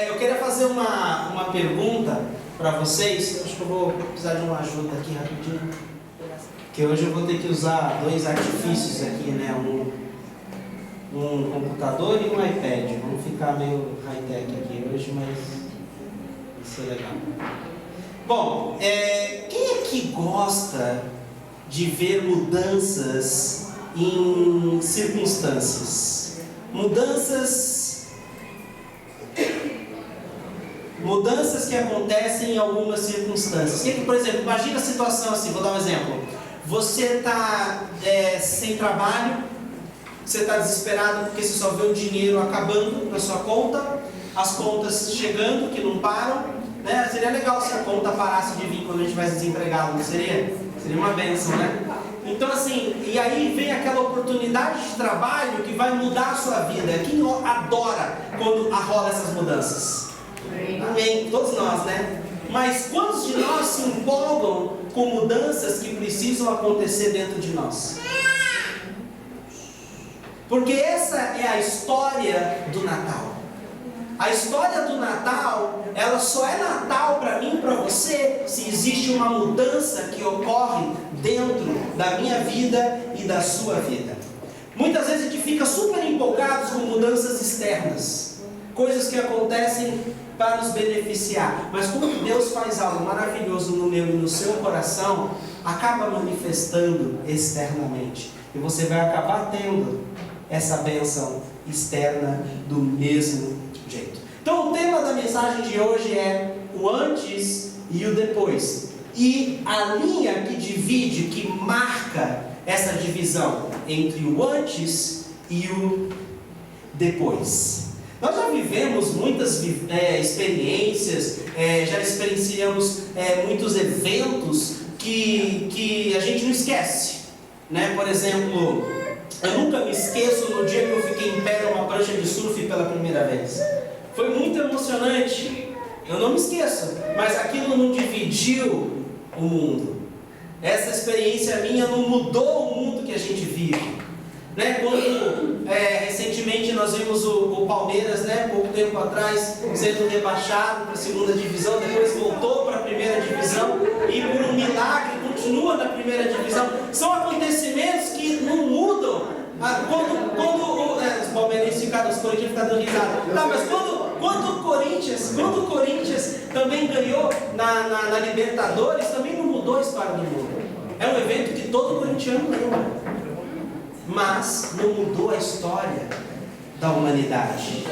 eu queria fazer uma pergunta para vocês. Acho que eu vou precisar de uma ajuda aqui rapidinho. Porque hoje eu vou ter que usar dois artifícios aqui, né? Um computador e um iPad. Vamos ficar meio high-tech aqui hoje, mas vai ser legal. Bom, quem é que gosta de ver mudanças em circunstâncias? Mudanças que acontecem em algumas circunstâncias. Por exemplo, imagina a situação assim, vou dar um exemplo. Você está sem trabalho, você está desesperado porque você só vê o dinheiro acabando na sua conta, as contas chegando que não param, né? Seria legal se a conta parasse de vir quando a gente estivesse desempregado, não seria? Seria uma bênção, né? Então assim, e aí vem aquela oportunidade de trabalho que vai mudar a sua vida. Quem adora quando rola essas mudanças? Amém, todos nós, né? Mas quantos de nós se empolgam com mudanças que precisam acontecer dentro de nós? Porque essa é a história do Natal. A história do Natal, ela só é Natal para mim e para você se existe uma mudança que ocorre dentro da minha vida e da sua vida. Muitas vezes a gente fica super empolgados com mudanças externas, coisas que acontecem para nos beneficiar. Mas quando Deus faz algo maravilhoso no meu e no seu coração, acaba manifestando externamente. E você vai acabar tendo essa bênção externa do mesmo jeito. Então o tema da mensagem de hoje é o antes e o depois. E a linha que divide, que marca essa divisão entre o antes e o depois. Nós já vivemos muitas experiências, já experienciamos muitos eventos que a gente não esquece, né? Por exemplo, eu nunca me esqueço no dia que eu fiquei em pé numa prancha de surf pela primeira vez. Foi muito emocionante, eu não me esqueço, mas aquilo não dividiu o mundo. Essa experiência minha não mudou o mundo que a gente vive. Né? Quando recentemente nós vimos o Palmeiras, né, pouco tempo atrás, sendo rebaixado para a segunda divisão, depois voltou para a primeira divisão e por um milagre continua na primeira divisão. São acontecimentos que não mudam. Quando os palmeirenses ficaram, os corintianos ficaram dando risada. Tá, mas quando o Corinthians também ganhou na Libertadores, também não mudou a história do mundo. É um evento que todo corintiano lembra. Mas não mudou a história da humanidade.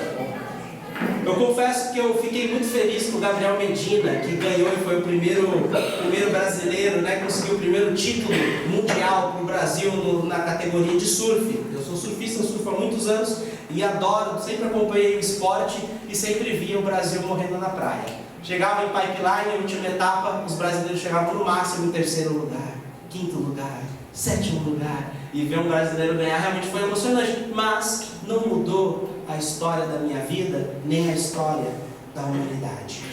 Eu confesso que eu fiquei muito feliz com o Gabriel Medina, que ganhou e foi o primeiro brasileiro, né, conseguiu o primeiro título mundial para o Brasil na categoria de surf. Eu sou surfista, eu surfo há muitos anos e adoro, sempre acompanhei o esporte e sempre via o Brasil morrendo na praia. Chegava em pipeline, na última etapa, os brasileiros chegavam no máximo em terceiro lugar, quinto lugar, sétimo lugar. E ver um brasileiro ganhar realmente foi emocionante, mas não mudou a história da minha vida, nem a história da humanidade.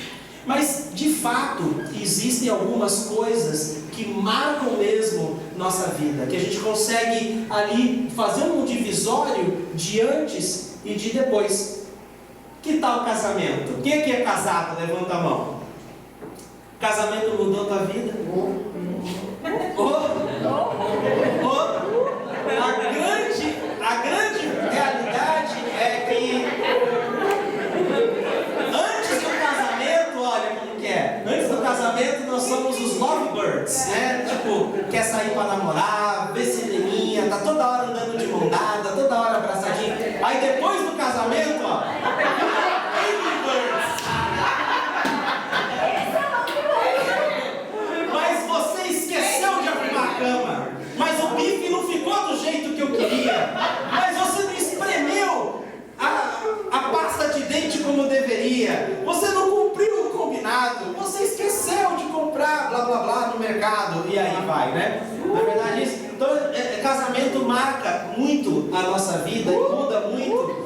Mas, de fato, existem algumas coisas que marcam mesmo nossa vida, que a gente consegue ali fazer um divisório de antes e de depois. Que tal o casamento? Quem aqui é casado? Levanta a mão. Casamento mudou tua vida? A grande realidade é que antes do casamento, olha como que é. Antes do casamento nós somos os lovebirds, né? Tipo, quer sair para namorar, ver cineminha, tá toda hora andando de mão dada, toda hora abraçadinho. Aí depois do casamento, ó, mas você esqueceu de arrumar a cama. Mas o bife não ficou do jeito que eu queria. Mas você não espremeu a pasta de dente como deveria. Você não cumpriu o combinado. Você esqueceu de comprar blá blá blá no mercado. E aí vai, né? Na verdade, isso. Então, casamento marca muito a nossa vida e muda muito.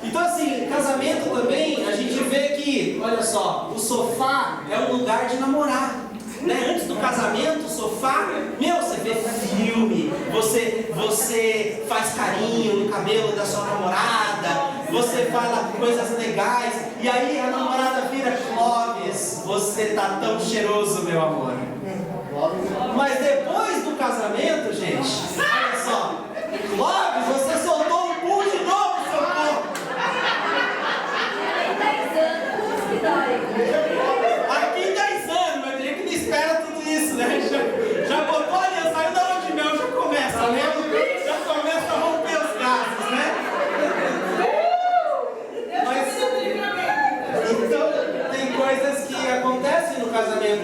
Então assim, casamento também, a gente vê que, olha só, o sofá é um lugar de namorar. Né? Antes do casamento, o sofá, você vê filme, você faz carinho no cabelo da sua namorada, você fala coisas legais, e aí a namorada vira: Clóvis, você tá tão cheiroso, meu amor. Mas depois do casamento, gente, olha só, Clóvis, você soltou um pum de novo, seu corpo. Aqui em 10 anos, mas tem gente que não espera tudo isso, né? Já botou ali, saiu da lua de mel, já começa, né? Já começa a romper os gases, né? Mas, então, tem coisas que acontecem no casamento.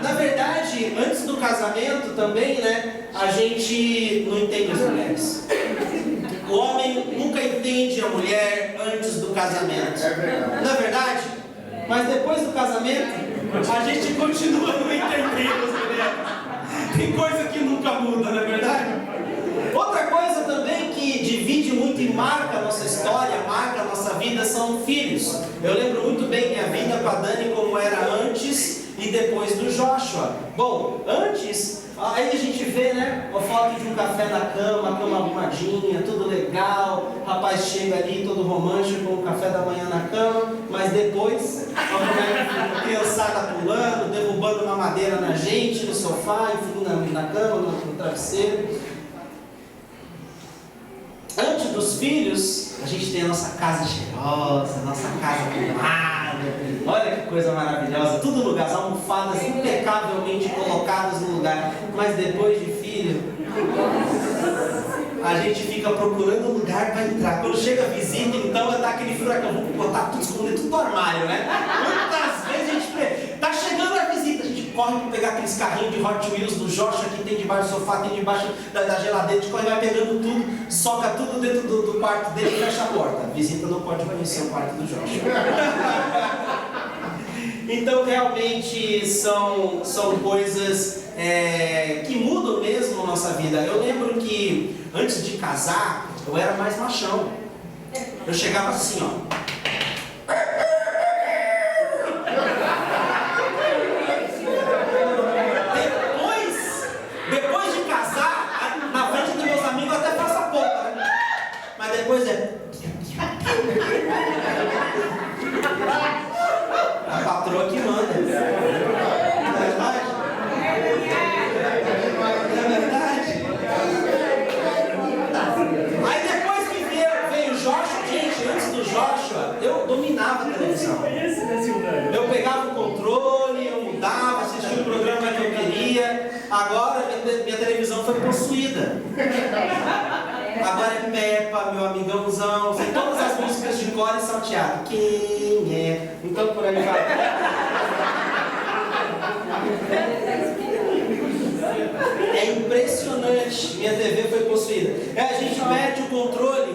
Na verdade, antes do casamento também, né? A gente não entende as mulheres. O homem nunca entende a mulher antes do casamento. Não é verdade? Mas depois do casamento, a gente continua não entendendo as mulheres. Tem coisa que nunca muda, não é verdade? Outra coisa também que divide muito e marca a nossa história, marca a nossa vida, são filhos. Eu lembro muito bem minha vida com a Dani como era antes e depois do Joshua. Bom, antes, aí a gente vê, né, uma foto de um café na cama, a cama arrumadinha, tudo legal, o rapaz chega ali todo romântico com o café da manhã na cama, mas depois, a criançada pulando, derrubando uma madeira na gente, no sofá, enfim, na cama, no travesseiro. Antes dos filhos, a gente tem a nossa casa cheirosa, a nossa casa arrumada. Olha que coisa maravilhosa, tudo no lugar, as almofadas impecavelmente colocadas no lugar. Mas depois de filho, a gente fica procurando um lugar para entrar. Quando chega a visita, então dá aquele furacão, vamos botar tudo, esconder tudo no armário, né? Quantas vezes a gente tá chegando a visita, a gente corre para pegar aqueles carrinhos de Hot Wheels do Joshua que tem debaixo do sofá, tem debaixo da geladeira, a gente corre, vai pegando tudo, soca tudo dentro do quarto dele e fecha a porta. A visita não pode conhecer o quarto do Joshua. Então realmente são coisas que mudam mesmo a nossa vida. Eu lembro que antes de casar, eu era mais machão. Eu chegava assim, ó. Depois de casar, na frente dos meus amigos eu até faço a pouca, né? Mas depois a patroa que manda. Não é verdade? Não é verdade? Aí depois que veio o Joshua, gente, antes do Joshua, eu dominava a televisão. Eu pegava o controle, eu mudava, assistia o programa que eu queria. Agora minha televisão foi possuída. Agora é Peppa, meu amigãozão, sei todas as músicas de cor e salteado. Quem é? Então por aí vai. É impressionante, minha TV foi possuída. A gente perde o controle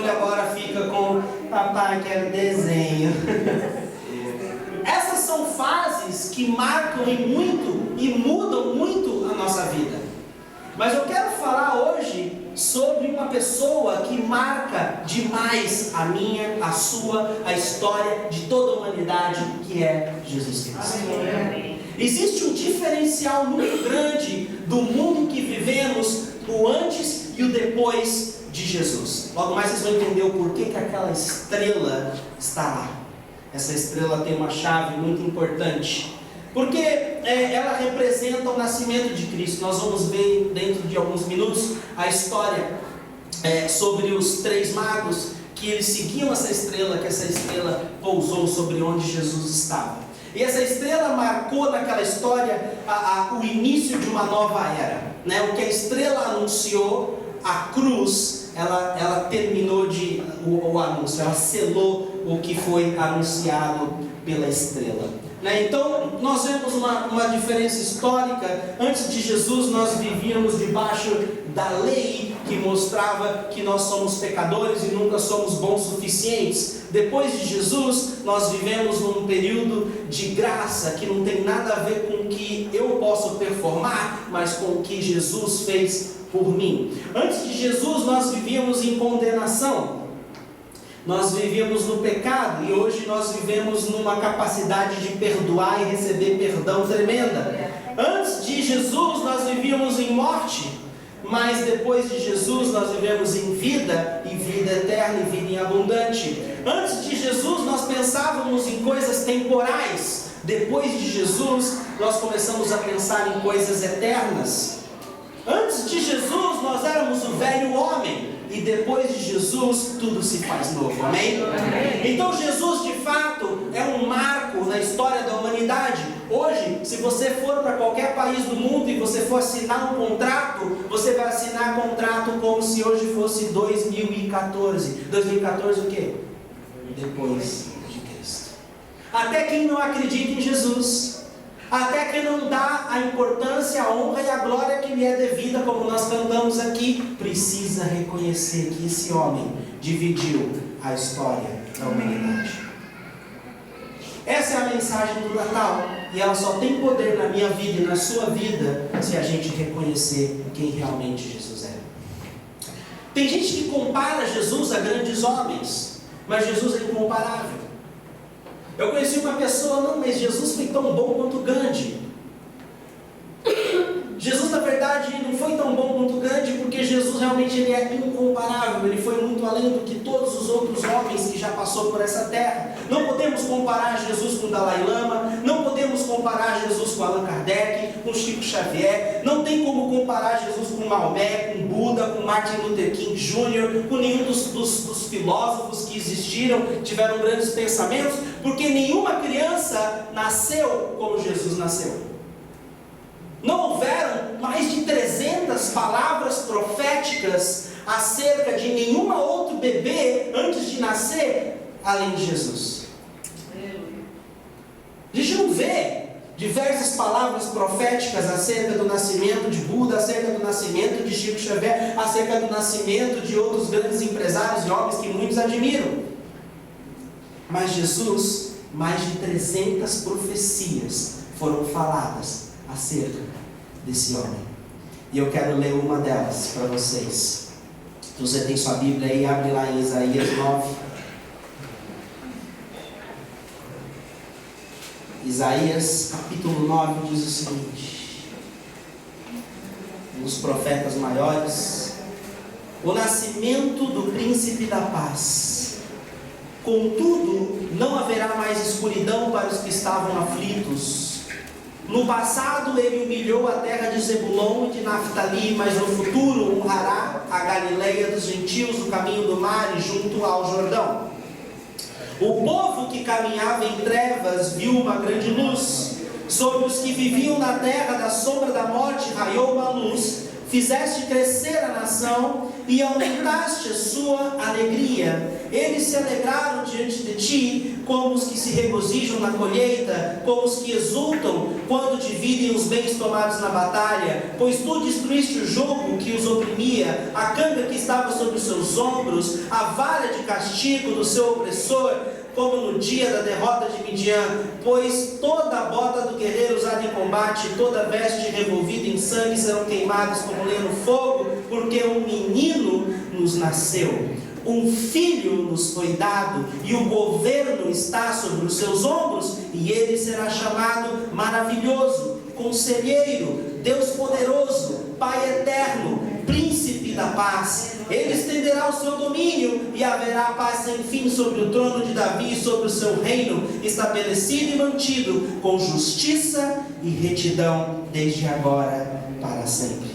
agora fica com papai, quero desenho. Essas são fases que marcam muito e mudam muito a nossa vida. Mas eu quero falar hoje sobre uma pessoa que marca demais a minha, a sua, a história de toda a humanidade, que é Jesus Cristo. Existe um diferencial muito grande do mundo que vivemos, o antes e o depois de Jesus. Logo mais vocês vão entender o porquê que aquela estrela está lá. Essa estrela tem uma chave muito importante, porque ela representa o nascimento de Cristo. Nós vamos ver dentro de alguns minutos a história sobre os 3 magos, que eles seguiam essa estrela, que essa estrela pousou sobre onde Jesus estava. E essa estrela marcou naquela história o início de uma nova era, né? O que a estrela anunciou, a cruz, ela terminou o anúncio, ela selou o que foi anunciado pela estrela. Então nós vemos uma diferença histórica. Antes de Jesus nós vivíamos debaixo da lei que mostrava que nós somos pecadores e nunca somos bons o suficientes. Depois de Jesus nós vivemos num período de graça que não tem nada a ver com o que eu posso performar, mas com o que Jesus fez por mim. Antes de Jesus nós vivíamos em condenação. Nós vivíamos no pecado e hoje nós vivemos numa capacidade de perdoar e receber perdão tremenda. Antes de Jesus nós vivíamos em morte. mas depois de Jesus nós vivemos em vida, e vida eterna, e vida em abundante. Antes de Jesus nós pensávamos em coisas temporais, depois de Jesus nós começamos a pensar em coisas eternas. Antes de Jesus nós éramos o velho homem, e depois de Jesus tudo se faz novo, amém? Amém. Então Jesus de fato é um marco na história da humanidade. Hoje, se você for para qualquer país do mundo e você for assinar um contrato, você vai assinar contrato como se hoje fosse 2014. 2014 o quê? Depois de Cristo. Até quem não acredita em Jesus, até quem não dá a importância, a honra e a glória que lhe é devida, como nós cantamos aqui, precisa reconhecer que esse homem dividiu a história da humanidade. Essa é a mensagem do Natal, e ela só tem poder na minha vida e na sua vida se a gente reconhecer quem realmente Jesus é. Tem gente que compara Jesus a grandes homens, mas Jesus é incomparável. Eu conheci uma pessoa, não, mas Jesus foi tão bom quanto Gandhi. Jesus, na verdade, não foi tão bom quanto Gandhi, porque Jesus realmente ele é incomparável. Ele foi muito além do que todos os outros homens que já passou por essa terra. Não podemos comparar Jesus com o Dalai Lama, não podemos comparar Jesus com Allan Kardec, com Chico Xavier, não tem como comparar Jesus com Maomé, com Buda, com Martin Luther King Jr., com nenhum dos filósofos que existiram, tiveram grandes pensamentos, porque nenhuma criança nasceu como Jesus nasceu. Não houveram mais de 300 palavras proféticas acerca de nenhum outro bebê antes de nascer, além de Jesus. A gente não vê diversas palavras proféticas acerca do nascimento de Buda, acerca do nascimento de Chico Xavier, acerca do nascimento de outros grandes empresários e homens que muitos admiram. Mas Jesus, mais de 300 profecias foram faladas acerca desse homem. E eu quero ler uma delas para vocês. Se você tem sua Bíblia aí, abre lá em Isaías 9. Isaías capítulo 9 diz o seguinte: um dos profetas maiores: o nascimento do príncipe da paz. Contudo, não haverá mais escuridão para os que estavam aflitos. No passado ele humilhou a terra de Zebulon e de Naftali, mas no futuro honrará a Galileia dos gentios, o caminho do mar e junto ao Jordão. O povo que caminhava em trevas viu uma grande luz. Sobre os que viviam na terra da sombra da morte raiou uma luz. Fizeste crescer a nação e aumentaste a sua alegria. Eles se alegraram diante de ti, como os que se regozijam na colheita, como os que exultam quando dividem os bens tomados na batalha. Pois tu destruíste o jugo que os oprimia, a canga que estava sobre os seus ombros, a vara de castigo do seu opressor, como no dia da derrota de Midian. Pois toda a bota do guerreiro usada em combate, toda veste revolvida em sangue serão queimadas como lenha no fogo, porque um menino nos nasceu, um filho nos foi dado, e o governo está sobre os seus ombros, e ele será chamado Maravilhoso, Conselheiro, Deus Poderoso, Pai Eterno, Príncipe da Paz. Ele estenderá o seu domínio e haverá paz sem fim sobre o trono de Davi e sobre o seu reino, estabelecido e mantido com justiça e retidão desde agora para sempre.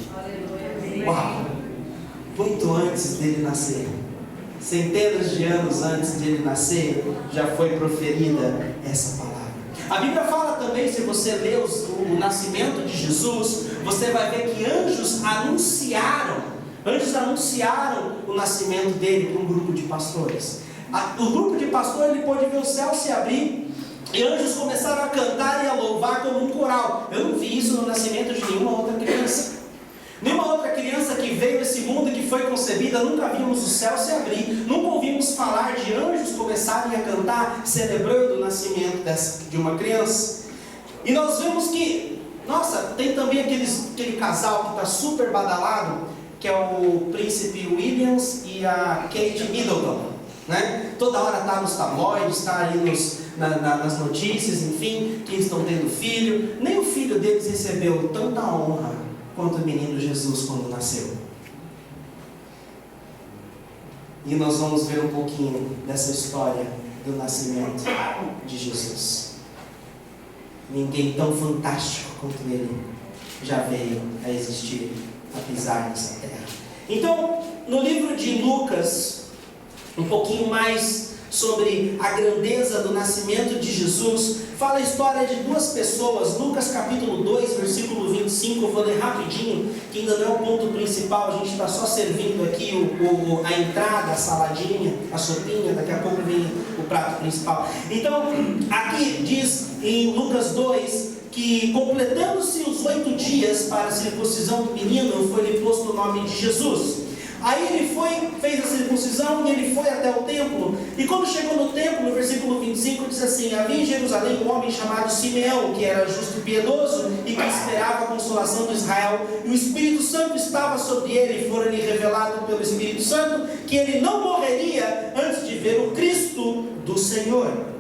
Uau! Muito antes dele nascer, centenas de anos antes dele nascer, já foi proferida essa palavra. A Bíblia fala também, se você ler o nascimento de Jesus, você vai ver que anjos anunciaram o nascimento dele para um grupo de pastores. O grupo de pastores ele pôde ver o céu se abrir e anjos começaram a cantar e a louvar como um coral. Eu não vi isso no nascimento de nenhuma outra criança. Nenhuma outra criança que veio a esse mundo e que foi concebida, nunca vimos o céu se abrir, nunca ouvimos falar de anjos começarem a cantar, celebrando o nascimento de uma criança. E nós vemos que, nossa, tem também aquele casal que está super badalado, que é o príncipe Williams e a Kate Middleton, né? Toda hora está nos tabloides, está aí nas notícias, enfim, que eles estão tendo filho. Nem o filho deles recebeu tanta honra quanto o menino Jesus quando nasceu. E nós vamos ver um pouquinho dessa história do nascimento de Jesus. Ninguém tão fantástico quanto ele já veio a existir, a pisar nessa terra. Então, no livro de Lucas, um pouquinho mais sobre a grandeza do nascimento de Jesus, fala a história de duas pessoas. Lucas capítulo 2, versículo 25, eu vou ler rapidinho, que ainda não é o ponto principal, a gente está só servindo aqui a entrada, a saladinha, a sopinha, daqui a pouco vem o prato principal. Então, aqui diz em Lucas 2, que completando-se os 8 dias para a circuncisão do menino, foi-lhe posto o nome de Jesus. Aí ele fez a circuncisão e ele foi até o templo. E quando chegou no templo, no versículo 25, diz assim: havia em Jerusalém um homem chamado Simeão, que era justo e piedoso e que esperava a consolação de Israel. E o Espírito Santo estava sobre ele, e fora-lhe revelado pelo Espírito Santo que ele não morreria antes de ver o Cristo do Senhor.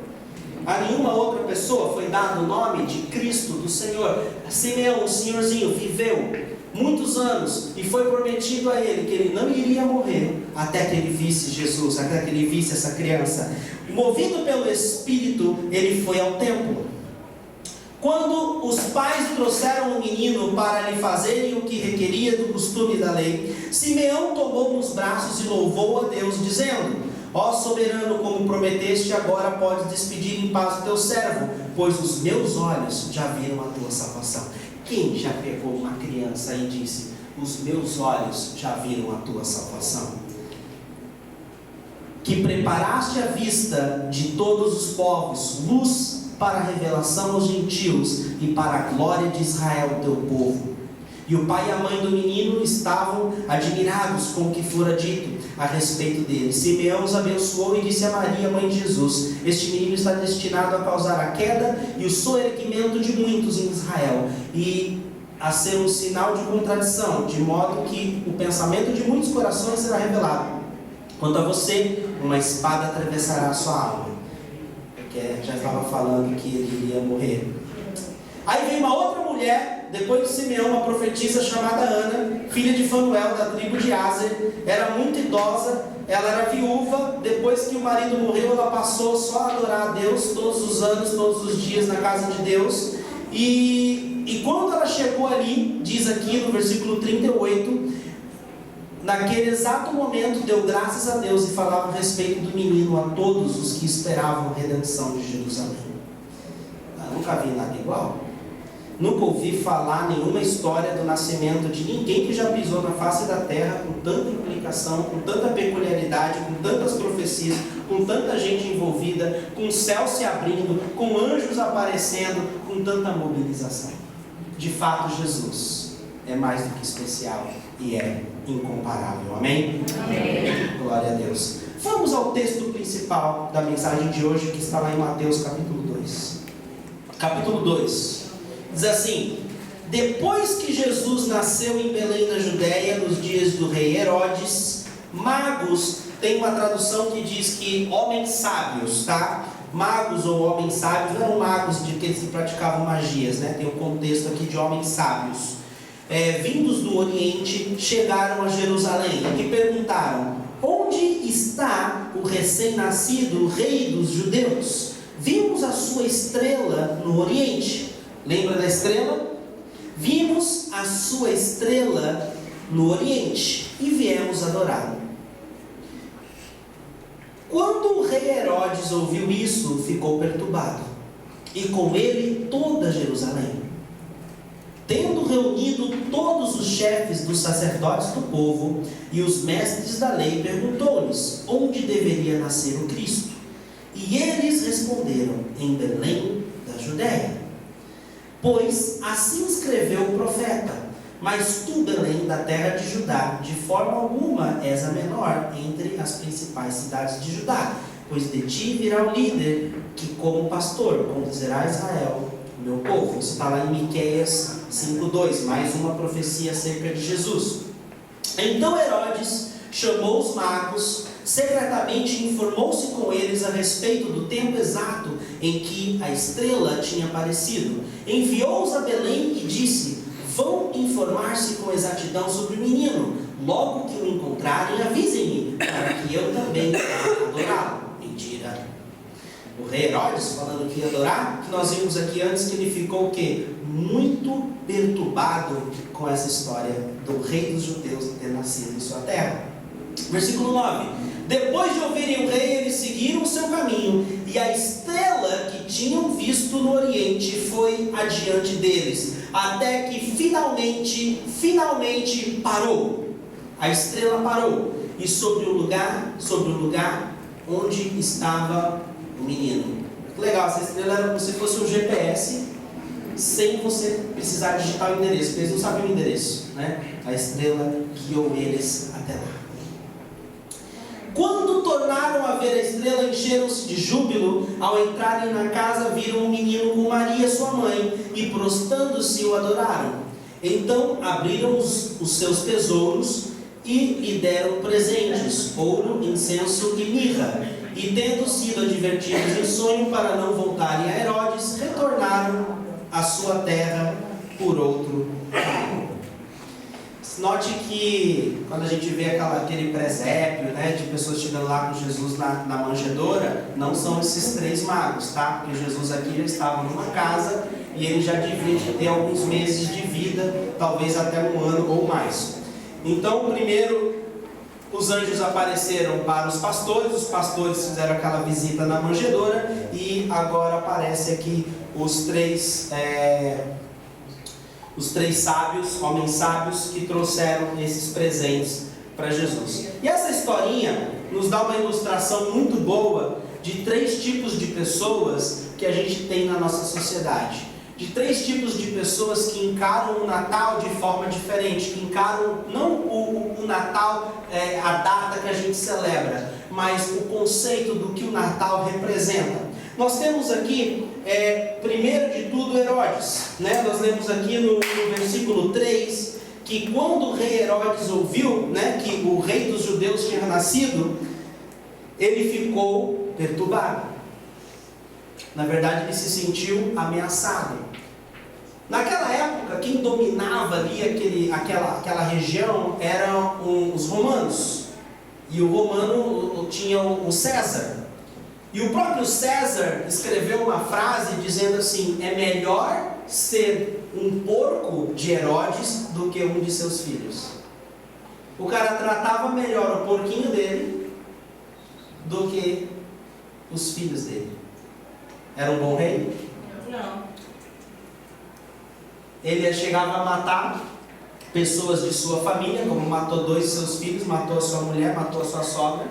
A nenhuma outra pessoa foi dado o nome de Cristo do Senhor. Simeão, o senhorzinho, viveu muitos anos e foi prometido a ele que ele não iria morrer até que ele visse Jesus, até que ele visse essa criança. Movido pelo Espírito, ele foi ao templo. Quando os pais trouxeram o menino para lhe fazerem o que requeria do costume da lei, Simeão tomou nos braços e louvou a Deus, dizendo: ó soberano, como prometeste, agora podes despedir em paz o teu servo, pois os meus olhos já viram a tua salvação. Quem já pegou uma criança e disse: os meus olhos já viram a tua salvação? Que preparaste a vista de todos os povos, luz para a revelação aos gentios e para a glória de Israel, teu povo. E o pai e a mãe do menino estavam admirados com o que fora dito a respeito dele. Simeão os abençoou e disse a Maria, mãe de Jesus: este menino está destinado a causar a queda e o soerguimento de muitos em Israel, e a ser um sinal de contradição, de modo que o pensamento de muitos corações será revelado. Quanto a você, uma espada atravessará a sua alma. Porque já estava falando que ele iria morrer. Aí vem uma outra mulher, depois de Simeão, uma profetisa chamada Ana, filha de Fanuel, da tribo de Aser. Era muito idosa, ela era viúva. Depois que o marido morreu, ela passou só a adorar a Deus todos os anos, todos os dias na casa de Deus. E quando ela chegou ali, diz aqui no versículo 38, naquele exato momento deu graças a Deus e falava a respeito do menino a todos os que esperavam a redenção de Jerusalém. Eu nunca vi nada igual. Nunca ouvi falar nenhuma história do nascimento de ninguém que já pisou na face da terra com tanta implicação, com tanta peculiaridade, com tantas profecias, com tanta gente envolvida, com o céu se abrindo, com anjos aparecendo, com tanta mobilização. De fato, Jesus é mais do que especial e é incomparável. Amém? Amém. Glória a Deus. Vamos ao texto principal da mensagem de hoje, que está lá em Mateus capítulo 2. Capítulo 2. Diz assim: depois que Jesus nasceu em Belém, na Judéia, nos dias do rei Herodes, magos, tem uma tradução que diz que homens sábios, tá? Magos ou homens sábios, não eram magos de aqueles que praticavam magias, né? Tem um contexto aqui de homens sábios. Vindos do Oriente, chegaram a Jerusalém e perguntaram: onde está o recém-nascido rei dos judeus? Vimos a sua estrela no Oriente. Lembra da estrela? Vimos a sua estrela no Oriente e viemos adorá-lo. Quando o rei Herodes ouviu isso, ficou perturbado, e com ele toda Jerusalém. Tendo reunido todos os chefes dos sacerdotes do povo e os mestres da lei, perguntou-lhes onde deveria nascer o Cristo. E eles responderam: em Belém da Judéia. Pois assim escreveu o profeta: mas tu, Belém, da terra de Judá, de forma alguma és a menor entre as principais cidades de Judá, pois de ti virá o líder que, como pastor, conduzirá a Israel, o meu povo. Isso está lá em Miqueias 5:2, mais uma profecia acerca de Jesus. Então Herodes chamou os magos, secretamente informou-se com eles a respeito do tempo exato em que a estrela tinha aparecido. Enviou-os a Belém e disse: vão informar-se com exatidão sobre o menino. Logo que o encontrarem, avisem-me, para que eu também vá adorá-lo. Mentira. O rei Herodes, falando que ia adorar, que nós vimos aqui antes, que ele ficou o quê? Muito perturbado com essa história do rei dos judeus ter nascido em sua terra. Versículo 9. Depois de ouvirem o rei, eles seguiram o seu caminho, e a estrela que tinham visto no oriente foi adiante deles, até que finalmente parou. A estrela parou, e sobre o lugar onde estava o menino. Que legal, essa estrela era como se fosse um GPS, sem você precisar digitar o endereço, porque eles não sabiam o endereço, né? A estrela guiou eles até lá. Quando tornaram a ver a estrela, encheram-se de júbilo. Ao entrarem na casa, viram um menino com Maria, sua mãe, e prostrando-se o adoraram. Então abriram os seus tesouros e lhe deram presentes, ouro, incenso e mirra. E tendo sido advertidos em sonho para não voltarem a Herodes, retornaram à sua terra por outro caminho. Note que quando a gente vê aquele presépio, né, de pessoas chegando lá com Jesus na manjedoura, não são esses 3 magos, tá? Porque Jesus aqui já estava numa casa e ele já devia ter alguns meses de vida, talvez até 1 ano ou mais. Então, primeiro, os anjos apareceram para os pastores fizeram aquela visita na manjedoura, e agora aparece aqui os três sábios, homens sábios, que trouxeram esses presentes para Jesus. E essa historinha nos dá uma ilustração muito boa de 3 tipos de pessoas que a gente tem na nossa sociedade. De 3 tipos de pessoas que encaram o Natal de forma diferente, que encaram não o Natal, a data que a gente celebra, mas o conceito do que o Natal representa. Nós temos aqui, primeiro de tudo, Herodes, né? Nós lemos aqui no versículo 3, que quando o rei Herodes ouviu, né, que o rei dos judeus tinha nascido, ele ficou perturbado. Na verdade, ele se sentiu ameaçado. Naquela época, quem dominava ali aquela região eram os romanos. E o romano tinha o César. E o próprio César escreveu uma frase dizendo assim: é melhor ser um porco de Herodes do que um de seus filhos. O cara tratava melhor o porquinho dele do que os filhos dele. Era um bom rei? Não. Ele chegava a matar pessoas de sua família, como matou 2 de seus filhos, matou a sua mulher, matou a sua sogra,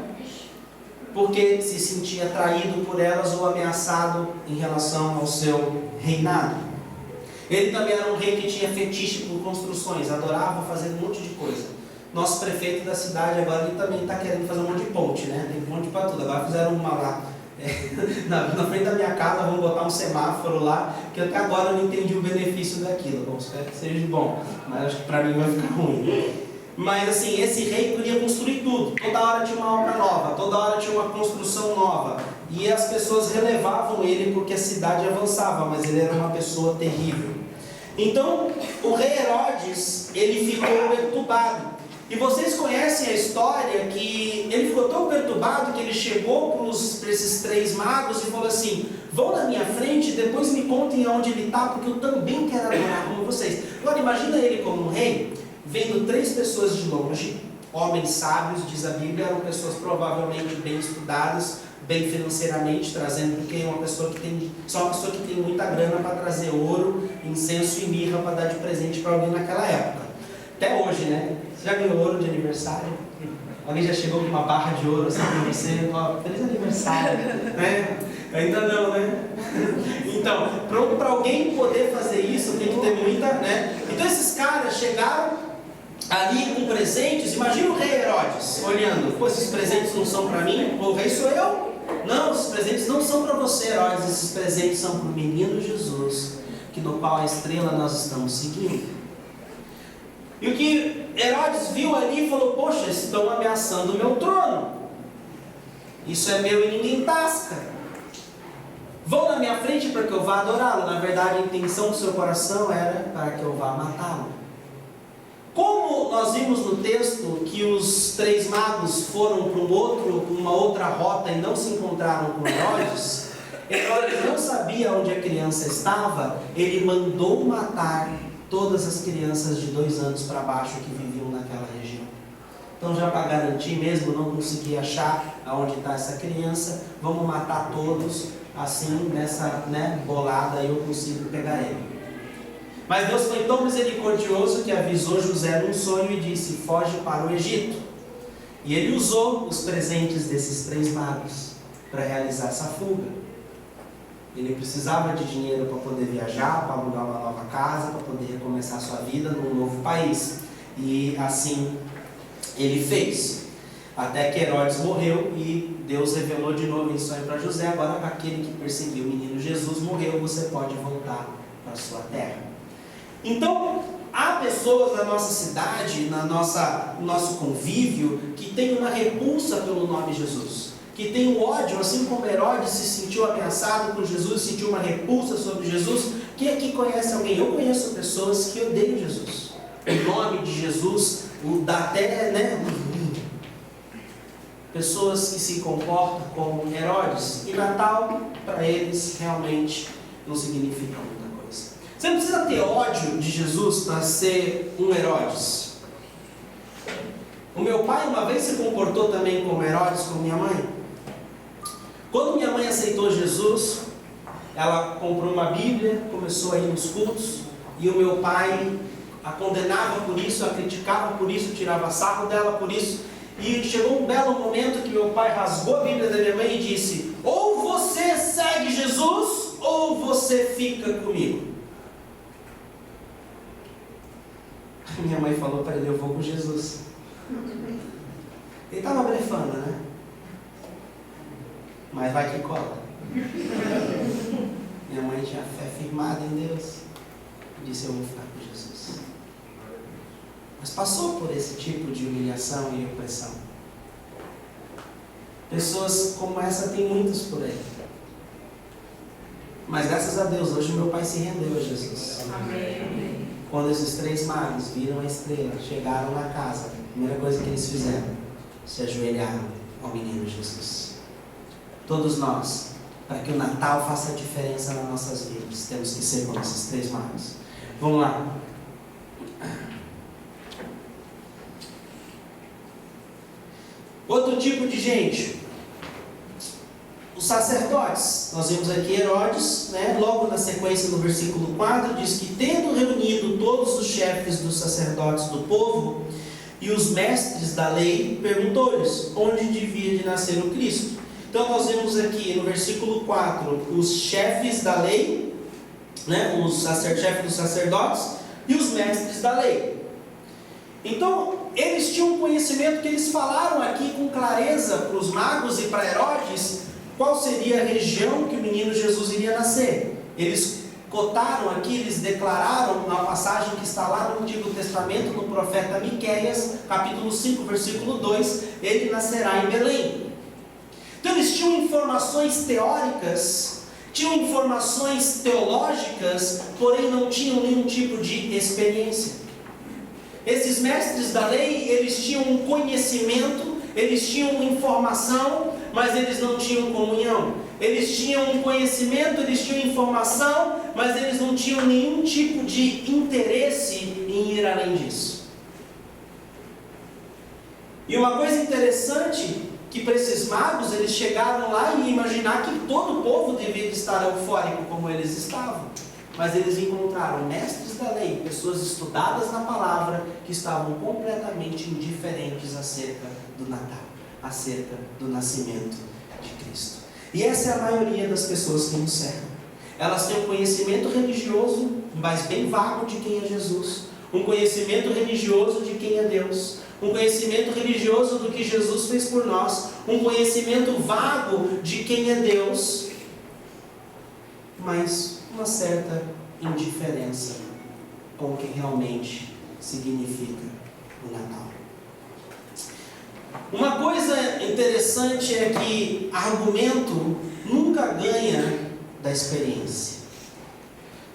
porque se sentia traído por elas ou ameaçado em relação ao seu reinado. Ele também era um rei que tinha fetiche por construções, adorava fazer um monte de coisa. Nosso prefeito da cidade agora, ele também está querendo fazer um monte de ponte, né? Tem ponte para tudo. Agora fizeram uma lá na frente da minha casa, vamos botar um semáforo lá, que até agora eu não entendi o benefício daquilo. Bom, espero que seja bom, mas acho que para mim vai ficar ruim. Mas assim, esse rei queria construir tudo. Toda hora tinha uma obra nova, toda hora tinha uma construção nova. E as pessoas relevavam ele porque a cidade avançava, mas ele era uma pessoa terrível. Então, o rei Herodes, ele ficou perturbado. E vocês conhecem a história que ele ficou tão perturbado que ele chegou para esses 3 magos e falou assim: vão na minha frente, depois me contem aonde ele está, porque eu também quero adorar como vocês. Agora imagina ele como um rei, vendo 3 pessoas de longe, homens sábios, diz a Bíblia, eram pessoas provavelmente bem estudadas, bem financeiramente, trazendo, porque só uma pessoa que tem muita grana para trazer ouro, incenso e mirra para dar de presente para alguém naquela época. Até hoje, né? Você já ganhou ouro de aniversário? Alguém já chegou com uma barra de ouro assim para você? Ó, feliz aniversário, né? Ainda não, né? Então, para alguém poder fazer isso, tem que ter muita, né? Então esses caras chegaram ali com presentes. Imagina o rei Herodes olhando: pô, esses presentes não são para mim? O rei sou eu? Não, esses presentes não são para você, Herodes. Esses presentes são para o menino Jesus, que no qual a estrela nós estamos seguindo. E o que Herodes viu ali e falou: poxa, estão ameaçando o meu trono. Isso é meu e ninguém tasca. vão na minha frente para que eu vá adorá-lo. Na verdade, a intenção do seu coração era para que eu vá matá-lo. Como nós vimos no texto que os 3 magos foram para uma outra rota e não se encontraram com Herodes, Herodes não sabia onde a criança estava, ele mandou matar todas as crianças de 2 anos para baixo que viviam naquela região. Então, já para garantir mesmo, não consegui achar aonde está essa criança, vamos matar todos, assim, nessa bolada, eu consigo pegar ele. Mas Deus foi tão misericordioso que avisou José num sonho e disse: foge para o Egito. E ele usou os presentes desses 3 magos para realizar essa fuga. Ele precisava de dinheiro para poder viajar, para alugar uma nova casa, para poder recomeçar sua vida num novo país. E assim ele fez. Até que Herodes morreu e Deus revelou de novo em sonho para José: agora aquele que perseguiu o menino Jesus morreu, você pode voltar para a sua terra. Então, há pessoas na nossa cidade, no nosso convívio, que tem uma repulsa pelo nome Jesus, que tem um ódio, assim como Herodes se sentiu ameaçado por Jesus, sentiu uma repulsa sobre Jesus. Quem aqui conhece alguém? Eu conheço pessoas que odeiam Jesus. O nome de Jesus dá até, pessoas que se comportam como Herodes. E Natal, para eles, realmente não significa muita coisa. Você não precisa ter ódio de Jesus para ser um Herodes. O meu pai uma vez se comportou também como Herodes com minha mãe. Quando minha mãe aceitou Jesus, ela comprou uma Bíblia, começou a ir nos cultos, e o meu pai a condenava por isso, a criticava por isso, tirava sarro dela por isso. E chegou um belo momento que meu pai rasgou a Bíblia da minha mãe e disse: ou você segue Jesus, ou você fica comigo. Minha mãe falou para ele: eu vou com Jesus. Ele estava blefando, né? Mas vai que cola. Minha mãe tinha fé firmada em Deus. Disse: eu vou ficar com Jesus. Mas passou por esse tipo de humilhação e opressão. Pessoas como essa tem muitas por aí. Mas graças a Deus, hoje meu pai se rendeu a Jesus. Amém. Quando esses 3 magos viram a estrela, chegaram na casa, a primeira coisa que eles fizeram, se ajoelharam ao menino Jesus. Todos nós, para que o Natal faça diferença nas nossas vidas, temos que ser como esses 3 magos. Vamos lá. Outro tipo de gente, os sacerdotes. Nós vimos aqui Herodes, logo na sequência no versículo 4, diz que tendo reunido todos os chefes dos sacerdotes do povo e os mestres da lei, perguntou-lhes onde devia de nascer o Cristo. Então nós vemos aqui no versículo 4, os chefes da lei, os chefes dos sacerdotes e os mestres da lei. Então, eles tinham um conhecimento que eles falaram aqui com clareza para os magos e para Herodes qual seria a região que o menino Jesus iria nascer. Eles cotaram aqui, eles declararam na passagem que está lá no Antigo Testamento, no profeta Miqueias, capítulo 5, versículo 2, ele nascerá em Belém. Então eles tinham informações teóricas, tinham informações teológicas, porém não tinham nenhum tipo de experiência. Esses mestres da lei, eles tinham um conhecimento, eles tinham informação, mas eles não tinham comunhão. Eles tinham um conhecimento, eles tinham informação, mas eles não tinham nenhum tipo de interesse em ir além disso. E uma coisa interessante, que para esses magos, eles chegaram lá e imaginar que todo o povo devia estar eufórico como eles estavam. Mas eles encontraram mestres da lei, pessoas estudadas na palavra, que estavam completamente indiferentes acerca do Natal, acerca do nascimento de Cristo. E essa é a maioria das pessoas que nos cercam. Elas têm um conhecimento religioso, mas bem vago de quem é Jesus. Um conhecimento religioso de quem é Deus. Um conhecimento religioso do que Jesus fez por nós. Um conhecimento vago de quem é Deus. Mas uma certa indiferença com o que realmente significa o Natal. Uma coisa interessante é que argumento nunca ganha da experiência.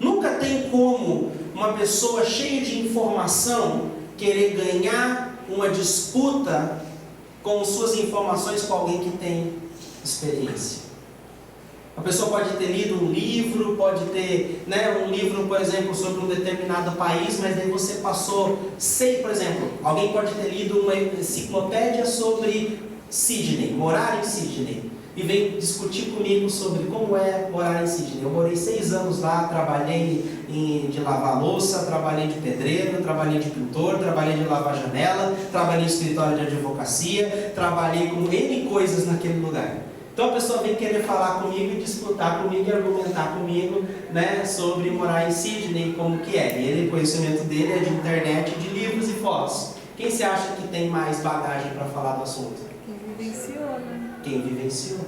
Nunca tem como uma pessoa cheia de informação querer ganhar uma disputa com suas informações com alguém que tem experiência. A pessoa pode ter lido um livro, pode ter um livro, por exemplo, sobre um determinado país, mas daí você passou, por exemplo, alguém pode ter lido uma enciclopédia sobre Sydney, morar em Sydney, e veio discutir comigo sobre como é morar em Sydney. Eu morei 6 anos lá, trabalhei de lavar louça, trabalhei de pedreiro, trabalhei de pintor, trabalhei de lavar janela, trabalhei em escritório de advocacia, trabalhei com N coisas naquele lugar. Então a pessoa vem querer falar comigo e disputar comigo e argumentar comigo, sobre morar em Sydney, como que é. E o conhecimento dele é de internet, de livros e fotos. Quem você acha que tem mais bagagem para falar do assunto? Quem vivenciou, né? Quem vivenciou.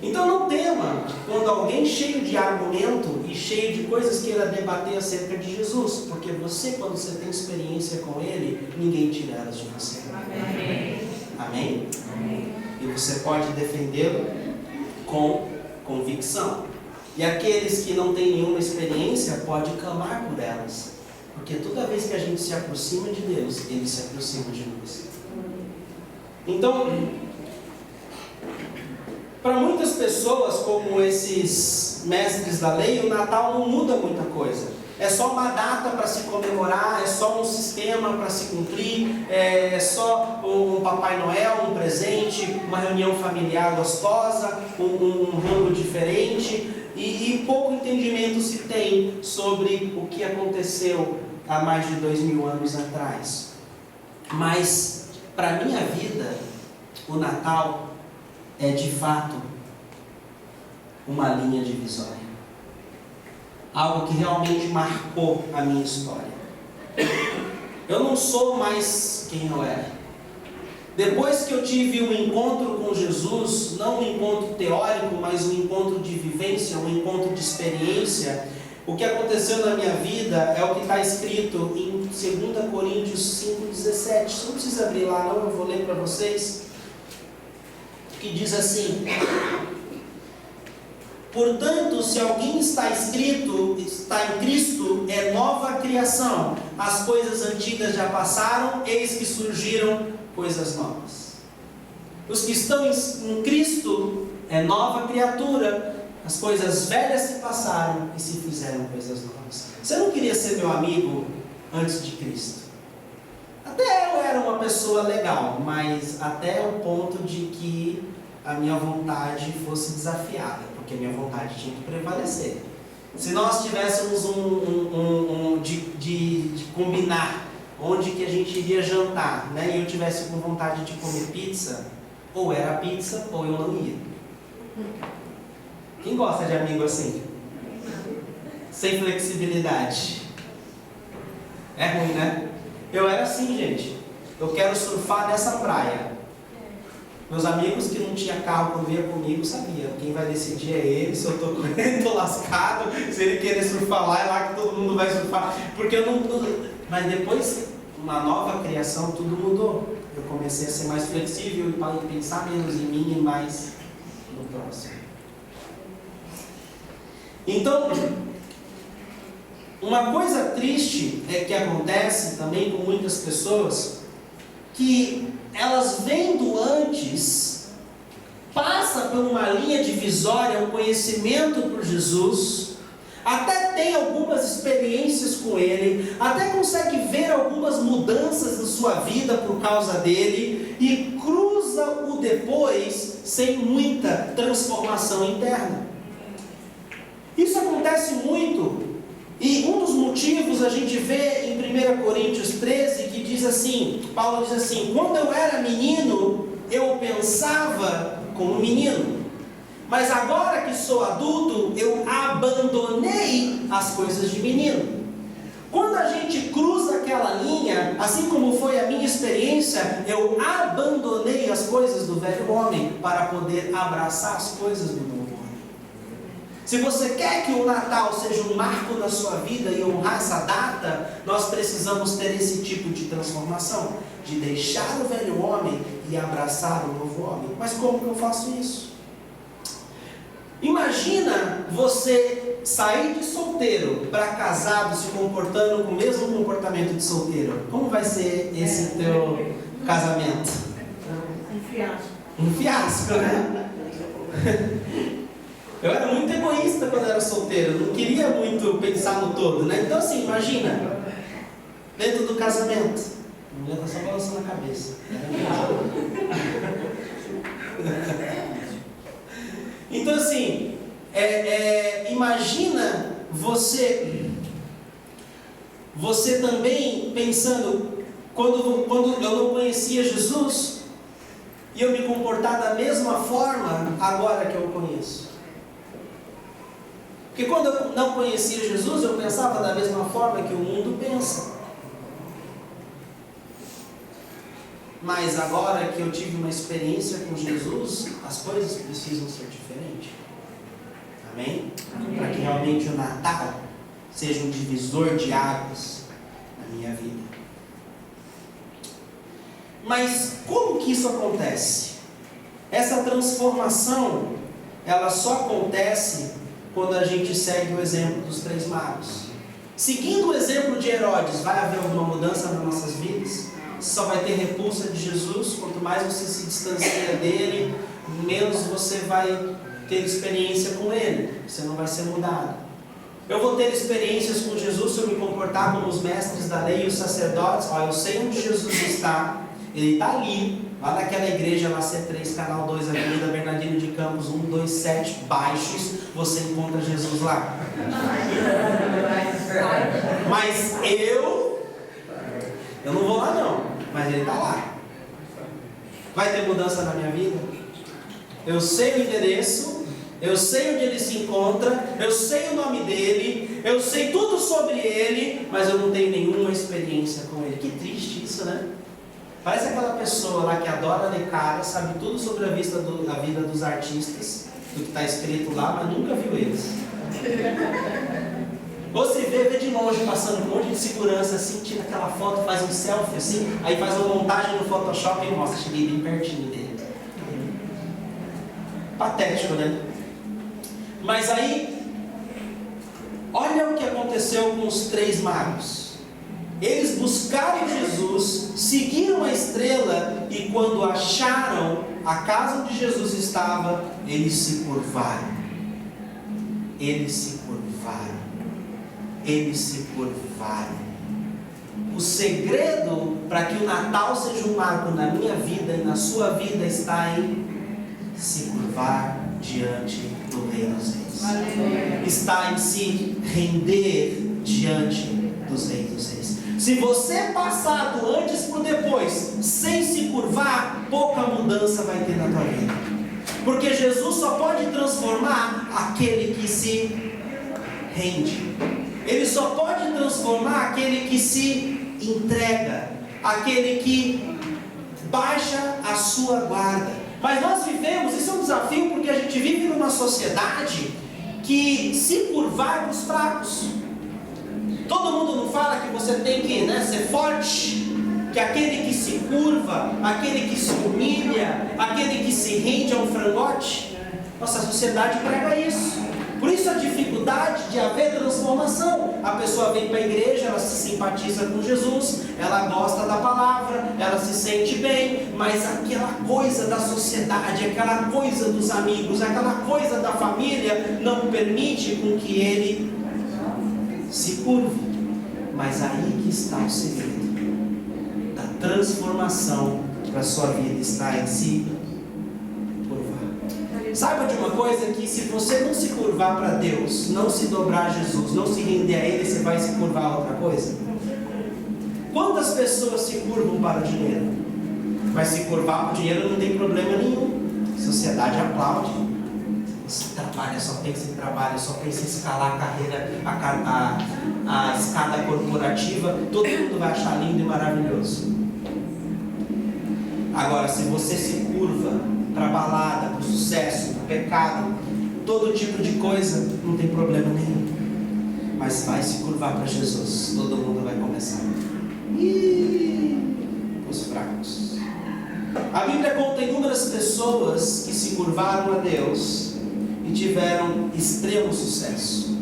Então não tema quando alguém cheio de argumento e cheio de coisas queira debater acerca de Jesus, porque você, quando você tem experiência com Ele, ninguém tira elas de você. Amém. Amém? Amém. E você pode defendê-lo com convicção. E aqueles que não têm nenhuma experiência, pode clamar por elas. Porque toda vez que a gente se aproxima de Deus, Ele se aproxima de nós. Então, para muitas pessoas, como esses mestres da lei, o Natal não muda muita coisa. É só uma data para se comemorar, é só um sistema para se cumprir, é só um Papai Noel, um presente, uma reunião familiar gostosa, um ramo diferente, e pouco entendimento se tem sobre o que aconteceu há mais de 2000 anos atrás. Mas, para a minha vida, o Natal é de fato uma linha divisória. Algo que realmente marcou a minha história. Eu não sou mais quem eu era. Depois que eu tive um encontro com Jesus, não um encontro teórico, mas um encontro de vivência, um encontro de experiência, o que aconteceu na minha vida é o que está escrito em 2 Coríntios 5,17. Você não precisa abrir lá não, eu vou ler para vocês. Que diz assim: portanto, se alguém está em Cristo, é nova criação. As coisas antigas já passaram, eis que surgiram coisas novas. Os que estão em Cristo é nova criatura. As coisas velhas se passaram e se fizeram coisas novas. Você não queria ser meu amigo antes de Cristo? Até eu era uma pessoa legal, mas até o ponto de que a minha vontade fosse desafiada, porque a minha vontade tinha que prevalecer. Se nós tivéssemos de combinar onde que a gente iria jantar, e eu tivesse com vontade de comer pizza, ou era pizza ou eu não ia. Quem gosta de amigo assim? Sem flexibilidade. É ruim, né? Eu era assim, gente. Eu quero surfar nessa praia. Meus amigos que não tinham carro quando vinha comigo sabiam. Quem vai decidir é ele. Se eu estou com ele, estou lascado. Se ele querer surfar lá, é lá que todo mundo vai surfar. Porque eu não... Mas depois, uma nova criação, tudo mudou. Eu comecei a ser mais flexível e pensar menos em mim e mais no próximo. Então, uma coisa triste que acontece também com muitas pessoas, que elas vendo antes, passa por uma linha divisória, um conhecimento por Jesus, até tem algumas experiências com Ele, até consegue ver algumas mudanças na sua vida por causa dele, e cruza o depois sem muita transformação interna. Isso acontece muito, e um dos motivos a gente vê em 1 Coríntios 13, que diz assim, Paulo diz assim: quando eu era menino, eu pensava como menino, mas agora que sou adulto, eu abandonei as coisas de menino. Quando a gente cruza aquela linha, assim como foi a minha experiência, eu abandonei as coisas do velho homem para poder abraçar as coisas do novo homem. Se você quer que o Natal seja um marco na sua vida e honrar essa data, nós precisamos ter esse tipo de transformação, de deixar o velho homem e abraçar o novo homem. Mas como que eu faço isso? Imagine Imagina você sair de solteiro para casado se comportando com o mesmo comportamento de solteiro. Como vai ser esse teu casamento? Um fiasco, né? Eu era muito egoísta quando era solteiro, não queria muito pensar no todo, né? Então assim, imagina, dentro do casamento, a mulher está só balançando a cabeça. Então assim, imagina você também pensando, quando eu não conhecia Jesus, e eu me comportar da mesma forma agora que eu o conheço. Porque quando eu não conhecia Jesus, eu pensava da mesma forma que o mundo pensa. Mas agora que eu tive uma experiência com Jesus, as coisas precisam ser diferentes. Amém? Para que realmente o Natal seja um divisor de águas na minha vida. Mas como que isso acontece? Essa transformação, ela só acontece quando a gente segue o exemplo dos 3 magos. Seguindo o exemplo de Herodes, vai haver alguma mudança nas nossas vidas? Você só vai ter repulsa de Jesus. Quanto mais você se distancia dele, menos você vai ter experiência com ele. Você não vai ser mudado. Eu vou ter experiências com Jesus se eu me comportar como os mestres da lei e os sacerdotes. Olha, eu sei onde Jesus está. Ele está ali, lá naquela igreja, lá C3, canal 2, Avenida Bernardino de Campos, 127 Baixos, você encontra Jesus lá. Mas eu não vou lá não, mas ele está lá. Vai ter mudança na minha vida? Eu sei o endereço, eu sei onde ele se encontra, eu sei o nome dele, eu sei tudo sobre ele, mas eu não tenho nenhuma experiência com ele. Que triste isso, né? Parece aquela pessoa lá que adora ler cara, sabe tudo sobre a vida dos artistas, do que está escrito lá, mas nunca viu eles. Você vê de longe, passando um monte de segurança assim, tira aquela foto, faz um selfie assim, aí faz uma montagem no Photoshop e mostra, cheguei bem pertinho dele. Patético, né? Mas aí, olha o que aconteceu com os 3 magos. Eles buscaram Jesus, seguiram a estrela e quando acharam a casa onde Jesus estava, eles se curvaram. Eles se curvaram. Eles se curvaram. O segredo para que o Natal seja um marco na minha vida e na sua vida está em se curvar diante do Rei dos Reis. Está em se render diante dos Reis dos Reis. Se você passar do antes para o depois, sem se curvar, pouca mudança vai ter na tua vida. Porque Jesus só pode transformar aquele que se rende. Ele só pode transformar aquele que se entrega, aquele que baixa a sua guarda. Mas nós vivemos, isso é um desafio, porque a gente vive numa sociedade que se curvar para os fracos. Todo mundo não fala que você tem que ser forte, que aquele que se curva, aquele que se humilha, aquele que se rende a um frangote. Nossa sociedade prega isso. Por isso a dificuldade de haver transformação. A pessoa vem para a igreja, ela se simpatiza com Jesus, ela gosta da palavra, ela se sente bem, mas aquela coisa da sociedade, aquela coisa dos amigos, aquela coisa da família não permite com que ele se curve. Mas aí que está o segredo da transformação para a sua vida, está em si curvar. Saiba de uma coisa, que se você não se curvar para Deus, não se dobrar a Jesus, não se render a Ele, você vai se curvar a outra coisa? Quantas pessoas se curvam para o dinheiro? Mas se curvar para o dinheiro não tem problema nenhum. A sociedade aplaude. Você trabalha, só pensa em trabalho, só pensa em escalar a carreira, a escada corporativa, todo mundo vai achar lindo e maravilhoso. Agora, se você se curva para a balada, para o sucesso, para o pecado, todo tipo de coisa, não tem problema nenhum. Mas vai se curvar para Jesus, todo mundo vai começar. Os fracos. A Bíblia conta inúmeras pessoas que se curvaram a Deus e tiveram extremo sucesso.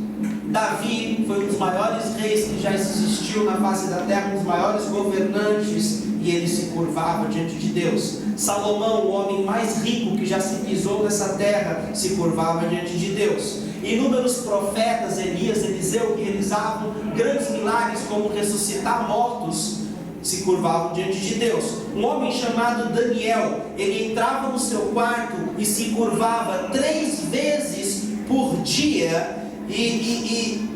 Davi foi um dos maiores reis que já existiu na face da terra, um dos maiores governantes, e ele se curvava diante de Deus. Salomão, o homem mais rico que já se pisou nessa terra, se curvava diante de Deus. Inúmeros profetas, Elias, Eliseu, que realizavam grandes milagres como ressuscitar mortos, se curvavam diante de Deus. Um homem chamado Daniel, ele entrava no seu quarto e se curvava 3 vezes por dia, e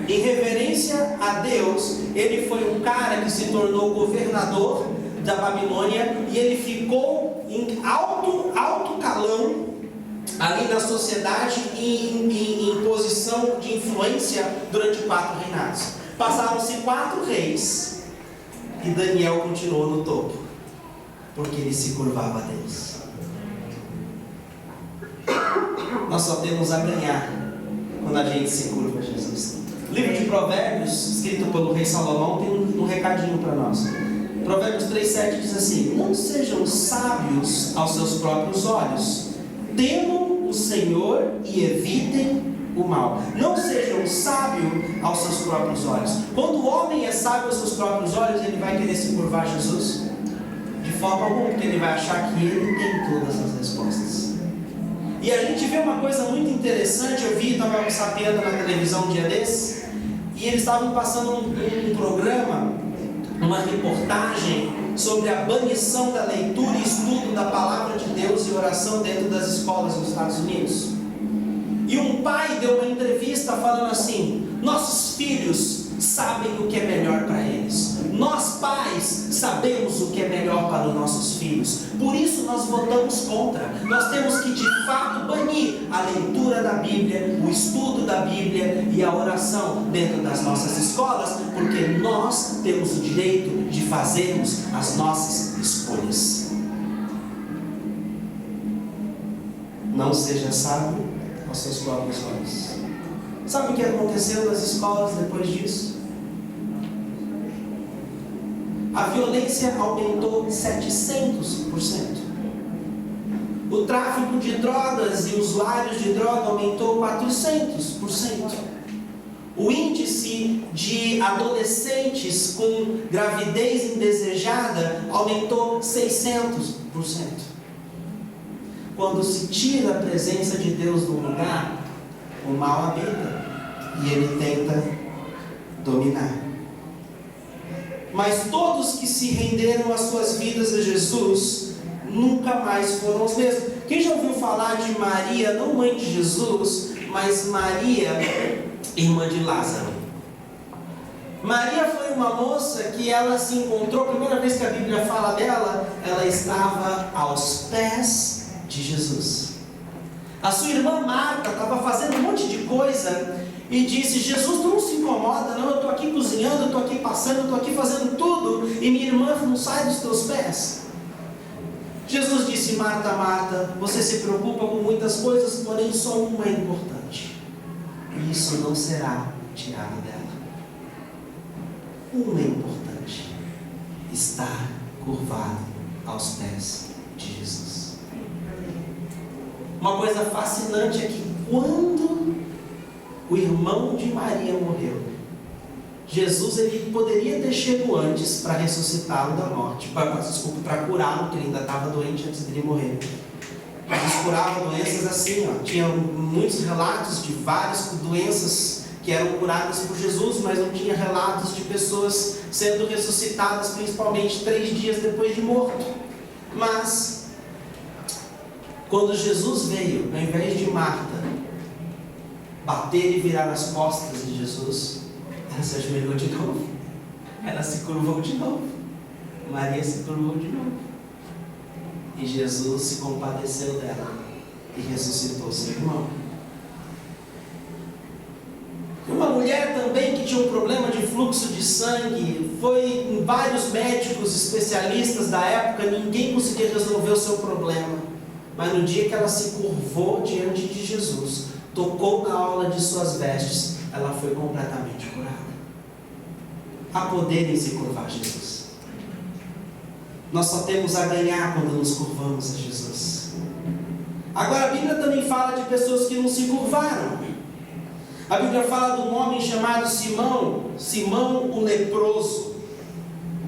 em reverência a Deus. Ele foi um cara que se tornou governador da Babilônia, e ele ficou em alto calão ali na sociedade, em posição de influência durante 4 reinados. Passaram-se 4 reis e Daniel continuou no topo, porque ele se curvava a Deus. Nós só temos a ganhar quando a gente se curva a Jesus. O livro de Provérbios, escrito pelo rei Salomão, tem um recadinho para nós. Provérbios 3,7 diz assim: não sejam sábios aos seus próprios olhos, temam o Senhor e evitem o mal. Não sejam sábios aos seus próprios olhos. Quando o homem é sábio aos seus próprios olhos, ele vai querer se curvar a Jesus? De forma alguma, porque ele vai achar que ele tem todas as respostas. E a gente vê uma coisa muito interessante. Eu estava sapeando na televisão um dia desses, e eles estavam passando um programa, uma reportagem sobre a banição da leitura e estudo da palavra de Deus e oração dentro das escolas nos Estados Unidos. E um pai deu uma entrevista falando assim: nossos filhos sabem o que é melhor para eles. Nós pais sabemos o que é melhor para os nossos filhos. Por isso nós votamos contra. Nós temos que de fato banir a leitura da Bíblia, o estudo da Bíblia e a oração dentro das nossas escolas, porque nós temos o direito de fazermos as nossas escolhas. Não seja sábio aos seus próprios olhos. Sabe o que aconteceu nas escolas depois disso? A violência aumentou 700%. O tráfico de drogas e usuários de droga aumentou 400%. O índice de adolescentes com gravidez indesejada aumentou 600%. Quando se tira a presença de Deus do lugar, o mal habita e ele tenta dominar. Mas todos que se renderam as suas vidas a Jesus nunca mais foram os mesmos. Quem já ouviu falar de Maria, não mãe de Jesus, mas Maria, irmã de Lázaro? Maria foi uma moça que ela se encontrou, a primeira vez que a Bíblia fala dela, ela estava aos pés de Jesus. A sua irmã Marta estava fazendo um monte de coisa e disse: Jesus, tu não se incomoda, não? Eu estou aqui cozinhando, eu estou aqui passando, eu estou aqui fazendo tudo, e minha irmã não sai dos teus pés. Jesus disse: Marta, Marta, você se preocupa com muitas coisas, porém só uma é importante, e isso não será tirado dela. Uma é importante: estar curvado aos pés de Jesus. Uma coisa fascinante é que quando o irmão de Maria morreu, Jesus ele poderia ter chegado antes para ressuscitá-lo da morte, para curá-lo, porque ele ainda estava doente antes de ele morrer. Eles curavam doenças assim, tinha muitos relatos de várias doenças que eram curadas por Jesus, mas não tinha relatos de pessoas sendo ressuscitadas, principalmente 3 dias depois de morto. Mas quando Jesus veio, ao invés de Marta bater e virar as costas de Jesus, ela se ajoelhou de novo, ela se curvou de novo, Maria se curvou de novo, e Jesus se compadeceu dela e ressuscitou seu irmão. Uma mulher também que tinha um problema de fluxo de sangue, foi em vários médicos especialistas da época, ninguém conseguia resolver o seu problema. Mas no dia que ela se curvou diante de Jesus, tocou na orla de suas vestes, ela foi completamente curada. Há poder em se curvar a Jesus. Nós só temos a ganhar quando nos curvamos a Jesus. Agora a Bíblia também fala de pessoas que não se curvaram. A Bíblia fala de um homem chamado Simão, Simão o leproso.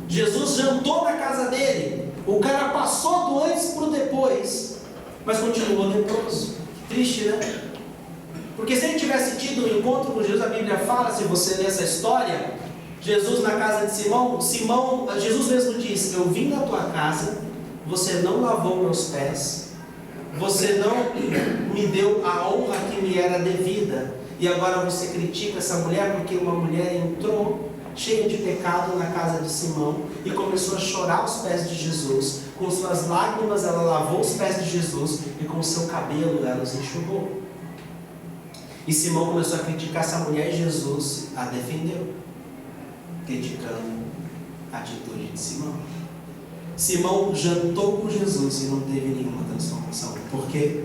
Jesus jantou na casa dele. O cara passou do antes para o depois, mas continuou leproso. Triste, né? Porque se ele tivesse tido um encontro com Jesus, a Bíblia fala, se você ler essa história, Jesus na casa de Simão, Jesus mesmo disse: eu vim na tua casa, você não lavou meus pés, você não me deu a honra que me era devida, e agora você critica essa mulher porque uma mulher entrou cheia de pecado na casa de Simão e começou a chorar aos pés de Jesus. Com suas lágrimas ela lavou os pés de Jesus e com seu cabelo ela os enxugou. E Simão começou a criticar essa mulher e Jesus a defendeu, criticando a atitude de Simão. Simão jantou com Jesus e não teve nenhuma transformação. Por quê?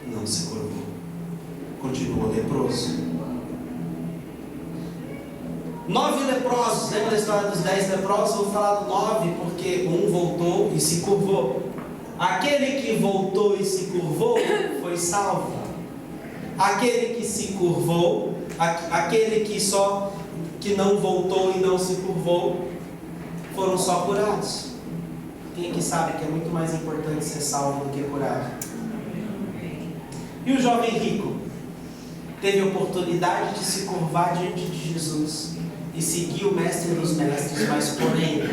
Não se curvou. Continuou leproso. 9 leprosos. Lembra da história dos 10 leprosos? Eu vou falar do 9 porque um voltou e se curvou. Aquele que voltou e se curvou foi salvo. Aquele que se curvou, aquele que não voltou e não se curvou, foram só curados. Quem aqui sabe que é muito mais importante ser salvo do que curado? E o jovem rico teve a oportunidade de se curvar diante de Jesus e seguir o mestre dos mestres, mas porém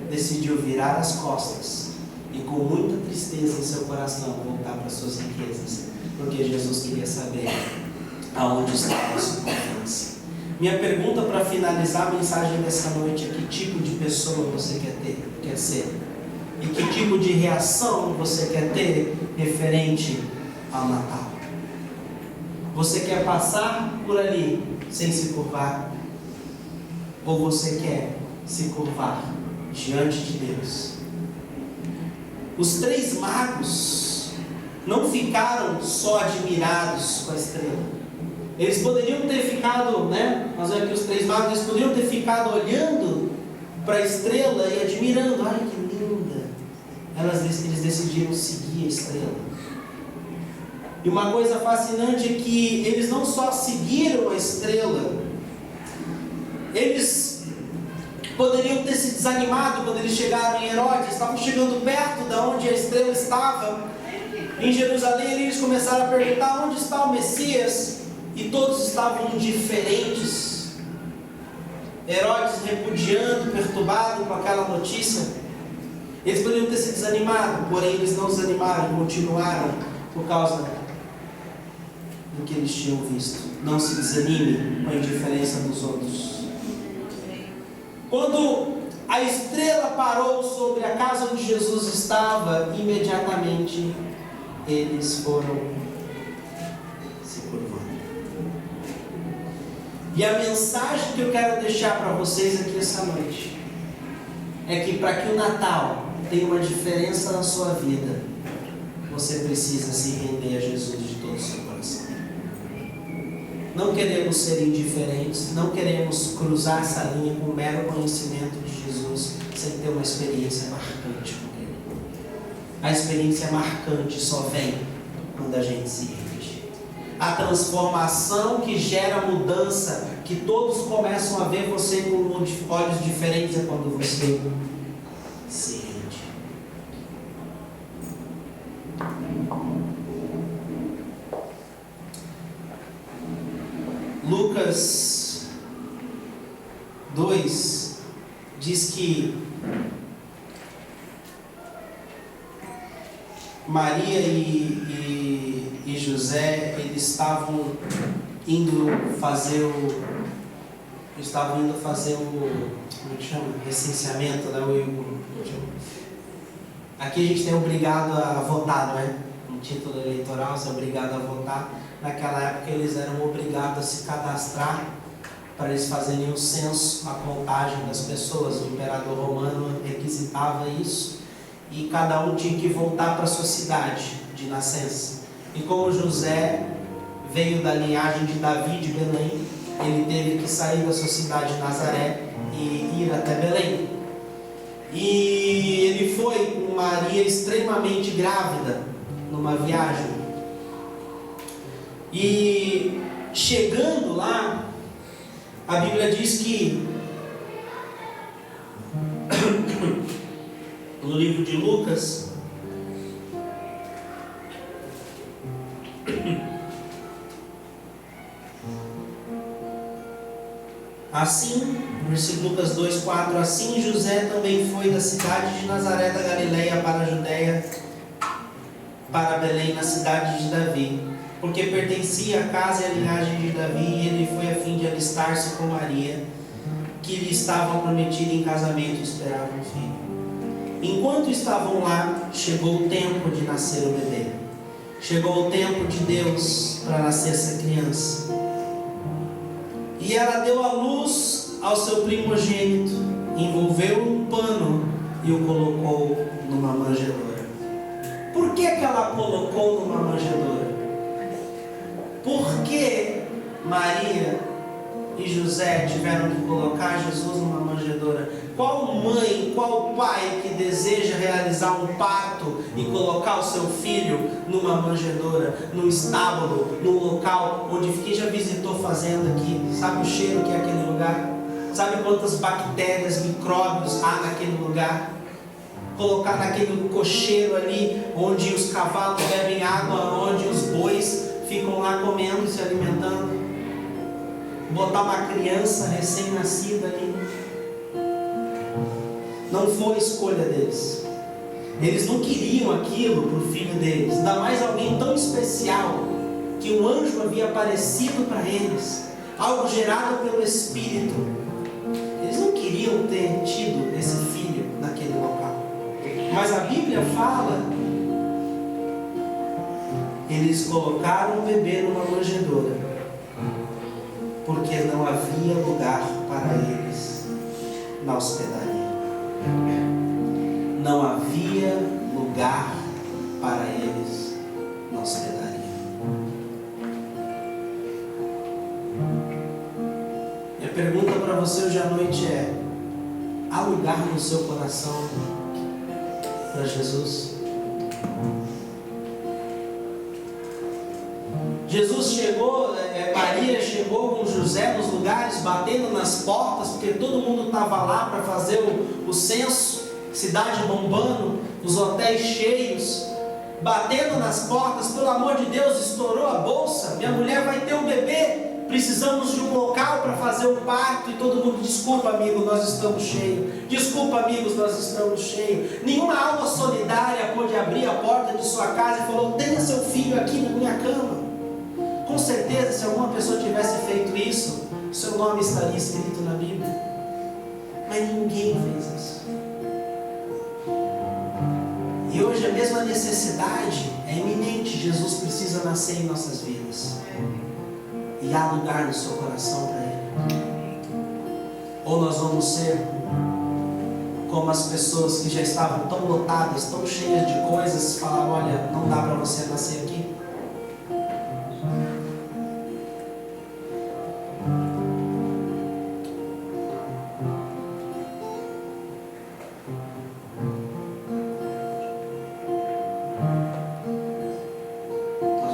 decidiu virar as costas e com muita tristeza em seu coração voltar para suas riquezas, porque Jesus queria saber aonde estava a sua confiança. Minha pergunta para finalizar a mensagem dessa noite é: que tipo de pessoa você quer ser? E que tipo de reação você quer ter referente ao Natal? Você quer passar por ali sem se curvar? Ou você quer se curvar diante de Deus? Os 3 magos não ficaram só admirados com a estrela. Eles poderiam ter ficado, nós vemos aqui os 3 magos, eles poderiam ter ficado olhando para a estrela e admirando. Ai, que linda! Eles decidiram seguir a estrela. E uma coisa fascinante é que eles não só seguiram a estrela, eles poderiam ter se desanimado quando eles chegaram em Herodes, estavam chegando perto de onde a estrela estava, em Jerusalém. Eles começaram a perguntar: onde está o Messias? E todos estavam indiferentes. Herodes repudiando, perturbado com aquela notícia. Eles poderiam ter se desanimado, porém eles não desanimaram, continuaram por causa do que eles tinham visto. Não se desanime com a indiferença dos outros. Quando a estrela parou sobre a casa onde Jesus estava, imediatamente eles foram se curvando. E a mensagem que eu quero deixar para vocês aqui essa noite é que para que o Natal tenha uma diferença na sua vida, você precisa se render a Jesus de todo o seu coração. Não queremos ser indiferentes, não queremos cruzar essa linha com o mero conhecimento de Jesus sem ter uma experiência marcante com Ele. A experiência marcante só vem quando a gente se rende. A transformação que gera mudança, que todos começam a ver você com olhos diferentes, é quando você se rende. Lucas 2 diz que Maria e José, eles estavam indo fazer o como é que chama? Recenseamento, né? Aqui a gente tem obrigado a votar, não é? Um título eleitoral, você é obrigado a votar. Naquela época eles eram obrigados a se cadastrar para eles fazerem o censo, a contagem das pessoas. O imperador romano requisitava isso e cada um tinha que voltar para a sua cidade de nascença. E como José veio da linhagem de Davi de Belém, ele teve que sair da sua cidade de Nazaré e ir até Belém. E ele foi com Maria extremamente grávida numa viagem. E chegando lá, a Bíblia diz que no livro de Lucas, assim, versículo Lucas 2:4, assim José também foi da cidade de Nazaré da Galileia para a Judeia, para Belém, na cidade de Davi, porque pertencia à casa e à linhagem de Davi, e ele foi a fim de alistar-se com Maria, que lhe estava prometida em casamento e esperava um filho. Enquanto estavam lá, chegou o tempo de nascer o bebê. Chegou o tempo de Deus para nascer essa criança. E ela deu à luz ao seu primogênito, envolveu-o num pano e o colocou numa manjedoura. Por que ela colocou numa manjedoura? Porque Maria e José tiveram que colocar Jesus numa manjedoura? Qual mãe, qual pai que deseja realizar um parto e colocar o seu filho numa manjedoura, num estábulo, num local onde quem já visitou fazenda aqui, sabe o cheiro que é aquele lugar? Sabe quantas bactérias, micróbios há naquele lugar? Colocar naquele cocheiro ali, onde os cavalos bebem água, onde os bois ficam lá comendo e se alimentando. Botar uma criança recém-nascida ali. Não foi escolha deles. Eles não queriam aquilo para o filho deles. Ainda mais alguém tão especial, que um anjo havia aparecido para eles. Algo gerado pelo Espírito. Eles não queriam ter tido esse filho naquele local. Mas a Bíblia fala, eles colocaram o bebê numa manjedoura, porque não havia lugar para eles na hospedaria. Não havia lugar para eles na hospedaria. Minha pergunta para você hoje à noite é: há lugar no seu coração para Jesus? Jesus chegou, Maria chegou com José nos lugares, batendo nas portas, porque todo mundo estava lá para fazer o censo, cidade bombando, os hotéis cheios, batendo nas portas. Pelo amor de Deus, estourou a bolsa, minha mulher vai ter um bebê, precisamos de um local para fazer o parto. E todo mundo: desculpa amigo, nós estamos cheios, desculpa amigos, nós estamos cheios. Nenhuma alma solidária pôde abrir a porta de sua casa e falou: tenha seu filho aqui na minha cama. Com certeza, se alguma pessoa tivesse feito isso, seu nome estaria escrito na Bíblia. Mas ninguém fez isso. E hoje a mesma necessidade é iminente. Jesus precisa nascer em nossas vidas. E há lugar no seu coração para Ele. Ou nós vamos ser como as pessoas que já estavam tão lotadas, tão cheias de coisas, falaram: olha, não dá para você nascer aqui.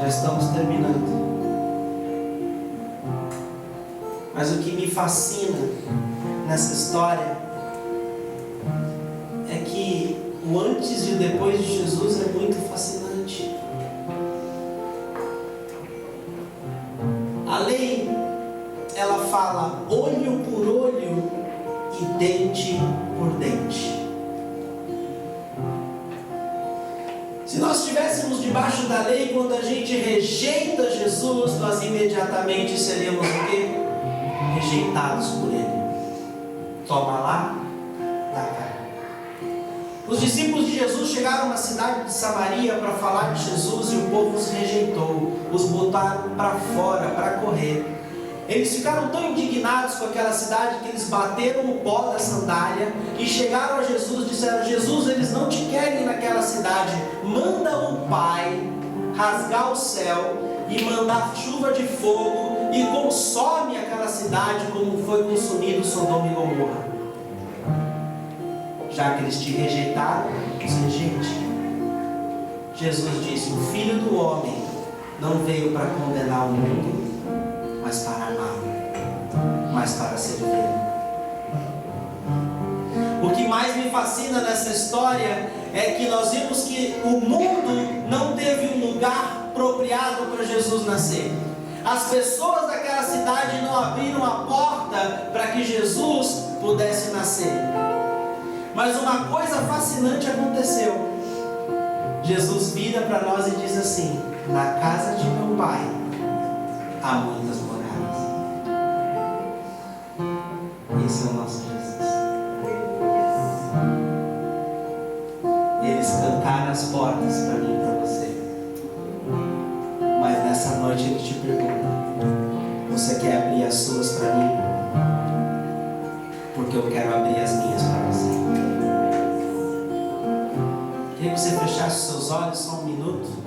Estamos terminando. Mas o que me fascina nessa história é que o antes e o depois de Jesus é muito fascinante. A lei, ela fala olho por olho e dente por dente. Se nós estivéssemos debaixo da lei, quando a gente rejeita Jesus, nós imediatamente seríamos o quê? Rejeitados por Ele. Toma lá, dá cá. Os discípulos de Jesus chegaram na cidade de Samaria para falar de Jesus e o povo os rejeitou, os botaram para fora, para correr. Eles ficaram tão indignados com aquela cidade que eles bateram o pó da sandália e chegaram a Jesus e disseram: Jesus, eles não te querem naquela cidade, manda o Pai rasgar o céu e mandar chuva de fogo e consome aquela cidade como foi consumido Sodoma e Gomorra. Já que eles te rejeitaram, os rejeite. Jesus disse: o Filho do Homem não veio para condenar o mundo, mas para amá-lo, mas para servi-lo. O que mais me fascina nessa história é que nós vimos que o mundo não teve um lugar apropriado para Jesus nascer. As pessoas daquela cidade não abriram a porta para que Jesus pudesse nascer. Mas uma coisa fascinante aconteceu. Jesus vira para nós e diz assim: na casa de meu pai há muitas moradas. Esse é o nosso Jesus. Eles cantaram as portas para mim e para você. Mas nessa noite ele te pergunta: você quer abrir as suas para mim? Porque eu quero abrir as minhas para você. Queria que você fechasse os seus olhos só um minuto.